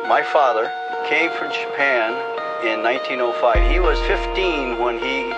My father came from Japan in 1905. He was 15 when he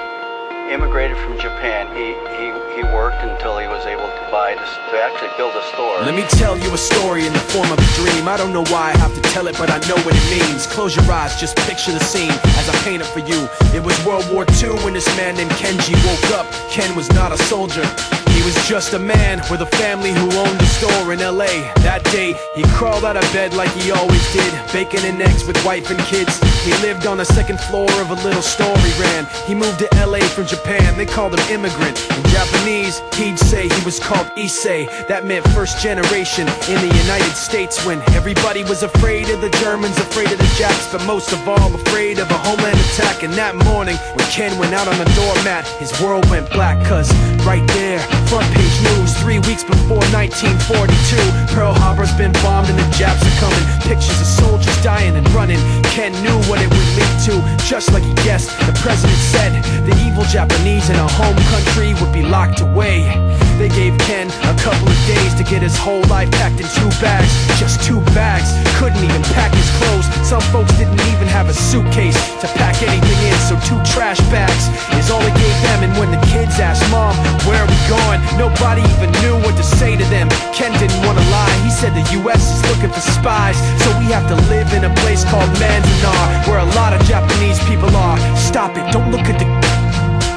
immigrated from Japan. He worked until he was able to actually build a store. Let me tell you a story in the form of a dream. I don't know why I have to tell it, but I know what it means. Close your eyes, just picture the scene as I paint it for you. It was World War II when this man named Kenji woke up. Ken was not a soldier. He was just a man with a family who owned a store in LA. That day, he crawled out of bed like he always did, bacon and eggs with wife and kids. He lived on the second floor of a little store he ran. He moved to LA from Japan, they called him immigrant. In Japanese, he'd say he was called Issei. That meant first generation in the United States, when everybody was afraid of the Germans, afraid of the Japs, but most of all afraid of a homeland attack. And that morning, when Ken went out on the doormat, his world went black, cause right there, front page news, 3 weeks before 1942, Pearl Harbor's been bombed and the Japs are coming. Pictures of soldiers dying and running. Ken knew what it would lead to, just like he guessed. The president said the evil Japanese in our home country would be locked away. They gave Ken a couple of days to get his whole life packed in 2 bags. Just 2 bags, couldn't even pack his clothes. Some folks didn't even have a suitcase to pack anything in, so 2 trash bags is all they gave them. And when the kids asked Mom, where are we going, nobody even knew what to say to them. Ken didn't want to lie, he said the US is looking for spies, so we have to live in a place called Manzanar, where a lot of Japanese people are. Stop it, don't look at the...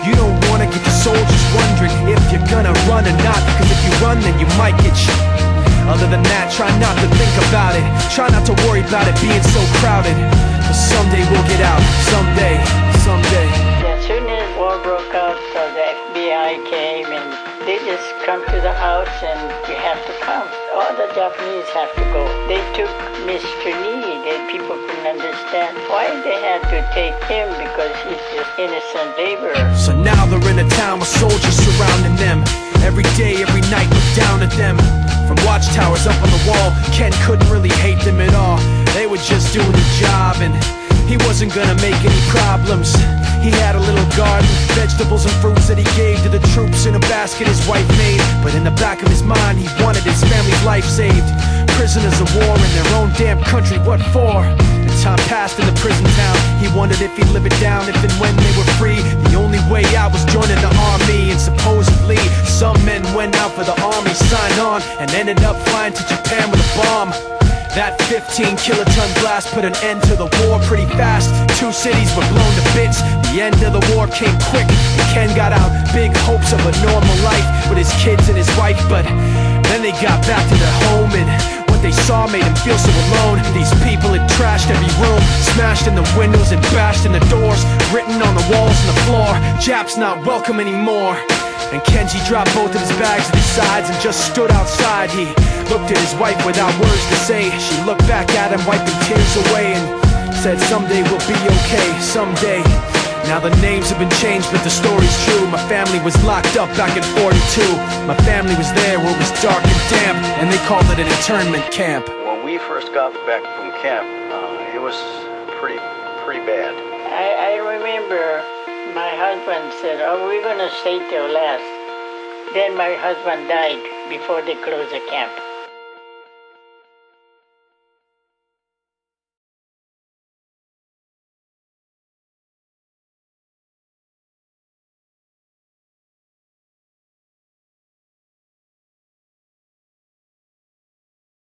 You don't wanna get the soldiers wondering if you're gonna run or not, cause if you run then you might get shot. Other than that, try not to think about it. Try not to worry about it being so crowded, cause someday we'll get out. Someday, someday. As soon as war broke out, so the FBI came and they just come to the house and you have to come. All the Japanese have to go. They took Mr. Need and people couldn't understand why they had to take him, because he's just innocent laborer. So now they're in a town with soldiers surrounding them. Every day, every night, look down at them. From watchtowers up on the wall, Ken couldn't really hate them at all. They were just doing the job and he wasn't gonna make any problems. He had a little garden, vegetables and fruits that he gave to the troops in a basket his wife made. But in the back of his mind, he wanted his family's life saved. Prisoners of war in their own damn country, what for? As time passed in the prison town, he wondered if he'd live it down if and when they were free. The only way out was joining the army, and supposedly some men went out for the army, signed on, and ended up flying to Japan with a bomb. That 15-kiloton blast put an end to the war pretty fast. 2 cities were blown to bits. The end of the war came quick, and Ken got out big hopes of a normal life with his kids and his wife. But then they got back to their home, and what they saw made him feel so alone. These people had trashed every room, smashed in the windows and bashed in the doors, written on the walls and the floor, Japs not welcome anymore. And Kenji dropped both of his bags at his sides and just stood outside. He looked at his wife without words to say. She looked back at him, wiping tears away, and said, someday we'll be okay, someday. Now the names have been changed, but the story's true. My family was locked up back in 42. My family was there where it was dark and damp, and they called it an internment camp. When we first got back from camp, it was pretty bad. I remember my husband said, oh, we're gonna stay till last. Then my husband died before they closed the camp.